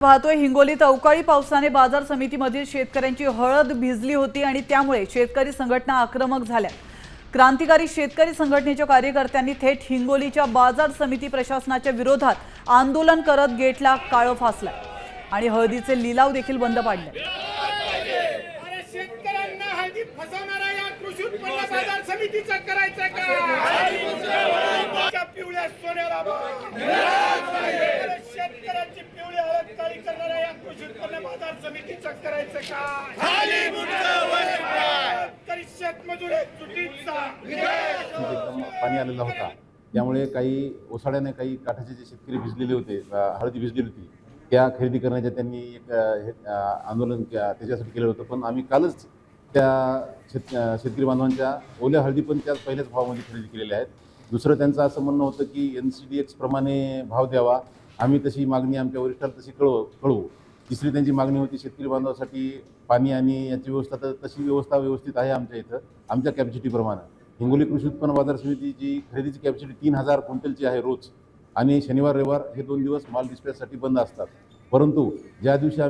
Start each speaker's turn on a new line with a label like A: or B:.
A: पाहतोय हिंगोलीत अवकाळी पावसाने बाजार समितीमधील शेतकऱ्यांची हळद भिजली होती आणि त्यामुळे शेतकरी संघटना आक्रमक झाल्या। क्रांतिकारी शेतकरी संघटनेच्या कार्यकर्त्यांनी थेट हिंगोलीच्या बाजार समिती प्रशासनाच्या विरोधात आंदोलन करत गेटला काळं फासलं आणि हळदीचे लिलाव देखील बंद पाडले।
B: शेतकऱ्यांना हळदी फसवणारा या कृषी उत्पन्न बाजार समितीचा करायचा का? पिवळ्या सोन्याला शेतकऱ्यांची पिवळी हळद काळी करणारा या कृषी उत्पन्न बाजार समितीचा करायचं का? शेतकरी शेतमजूर चुकीचा
C: एकदम पाणी आलेला होता, त्यामुळे काही ओसाड्याने काही काठाचे जे शेतकरी भिजलेले होते, हळदी भिजलेली होती, त्या खरेदी करण्याच्या त्यांनी एक आंदोलन त्याच्यासाठी केलं होतं। पण आम्ही कालच त्या शेतकरी बांधवांच्या ओल्या हळदी पण त्या पहिल्याच भावामध्ये खरेदी केलेल्या आहेत। दुसरं त्यांचं असं म्हणणं होतं की NCDX प्रमाणे भाव द्यावा, आम्ही तशी मागणी आमच्या वरिष्ठांना तशी कळवू। तिसरी त्यांची मागणी होती शेतकरी बांधवासाठी पाणी आणि याची व्यवस्था, तर तशी व्यवस्था व्यवस्थित आहे आमच्या इथं आमच्या कॅपॅसिटीप्रमाणे। हिंगोली कृषी उत्पन्न बाजार समितीची खरेदीची कॅपॅसिटी 3000 क्विंटलची आहे रोज, आणि शनिवार रविवार हे 2 दिवस माल डिस्पॅचसाठी बंद असतात। परंतु ज्या दिवशी आम्ही